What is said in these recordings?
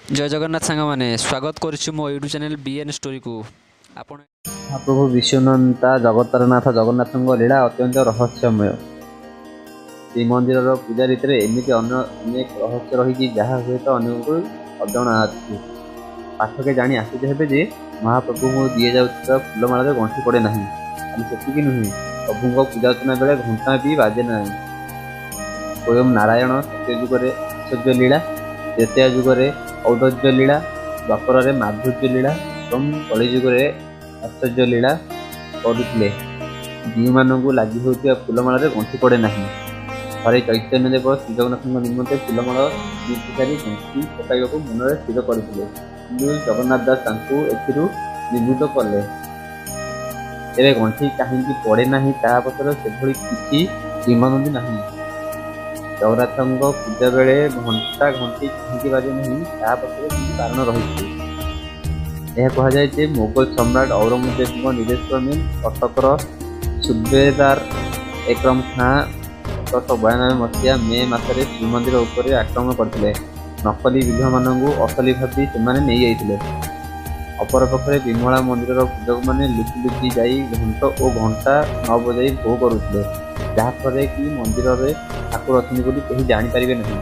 जय जगन्नाथ सांग मैंने स्वागत करुच्ची मो यूट्यूब चैनल बीएन स्टोरी को आपण महाप्रभु विश्वनंता जगतरनाथ जगन्नाथ लीला अत्यंत रहस्यमय। श्रीमंदिर पूजा रीति एमती अनेक रहस्य रही जहाँ हुए तो अनेक अजणा अच्छी पाठके जाणी आश्चर्य हेबे जे महाप्रभु को दि जाऊा फूलमाल गंठी पड़े ना। खाली से नुहे प्रभु पूजा अर्चना बेले घंटा भी बाजे ना। स्वयं नारायण सत्यजुगे ऐश्वर्य लीला, त्रेतया जुगे औदर्य लीला, द्वापर माधुर्य लीला और कलिजुगे आश्चर्य लीला करुले। जीव मानू लगी होता फूलमाल गंठी पड़े ना। थे चैतन्य देव श्रीजगन्नाथ निमंते फूलमाल सारी गंठी पकाइबा मन में स्थिर करते, कि जगन्नाथ दास निवृत्त कले। तेरे गंठी कहीं पड़े ना पचर से किसी किंवदंती ना। जगन्नाथ पूजा बेले घंटा घंटी कहीं बाजे ना पचर किसी कारण रही। यह कहुए जे मोगल सम्राट औरंगजेब निर्देश में कटकर सुबेदार एकरम खां 1792 मसीहा मे मासरे श्रीमंदिर उपर आक्रमण करते। नकली विग्रह मानू असली भावी से अपरपक्षे विमला मंदिर पूजक मैंने लुचि लुचि जाई घंट और घंटा न बजाई भोग करुले, जहाँफल कि मंदिर में ठाकुर अच्छी कहीं जापर ना।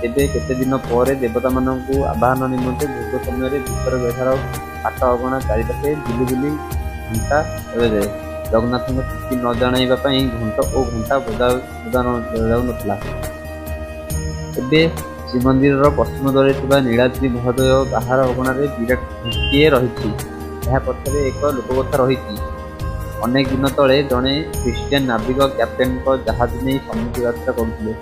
तेरे केते दिन पर देवता मानू आवाहन निमंते भोग समय भीतर बेधार पाट अगणा चारिपाखे बुली बुली घंटा बजाए। जगन्नाथ स्थिति न जानापी घंट और घंटा बजा नाला। श्रीमंदिर पश्चिम द्वारे नीलाद्रि महोदय बाहर अगणारे विराट घंटीए रही। पछरे एक लोककथा रही। अनेक दिन तले जड़े ख्रीष्टियान नाविक कैप्टेन जहाज नहीं समुद्र यात्रा करुले।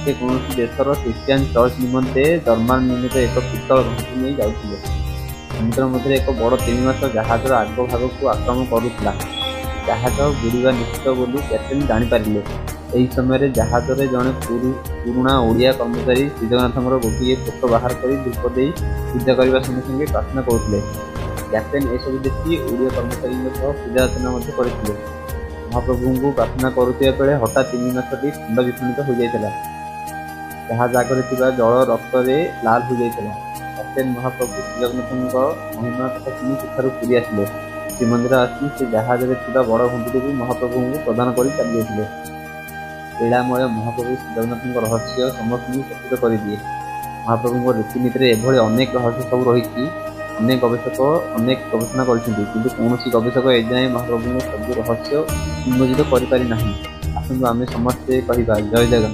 से कौन देशर ख्रीष्टियान चर्च निमंते जर्मान निर्मित एक पितल घंटी नहीं जाऊे। समुद्र मध्य एक बड़ 3 मास जहाजर आग भाग को आक्रमण करुला। जहाज बुड़वा निश्चित बोली कैप्टेन जापारे। यही समय जहाज जड़े पुराणा ओडिया कर्मचारी श्रीजगन्नाथ गोटे फोटो बाहर कर धूप दे पूजा करने संगे संगे प्रार्थना करुले। कैप्टेन यह देखी ओडिया कर्मचारी पूजा अर्चना करते। महाप्रभु को प्रार्थना करुवा बेले हठात 3 मासटी खंड विखंडित हो जाता। जहाज आगे जल रक्त लाल हो जाता। कैप्टेन महाप्रभु श्रीजगन्नाथ महिमा कथा शुणी सेठार फेरी आसिले। श्रीमंदिर आसी से जहाज बड़ घंटी को महाप्रभु को प्रदान कर चली जाते। लीलामय महाप्रभु श्रीजगन्नाथ रहस्य समस्त चकित कर दिए। महाप्रभु रीतिनीति एभली अनेक रहस्य सब रही। अनेक गवेषक अनेक गवेषणा कौन गवेषक एजाए महाप्रभु सब रहस्य उन्मोचित कर। आसतु आम समस्ते कहवा जय जगन्नाथ।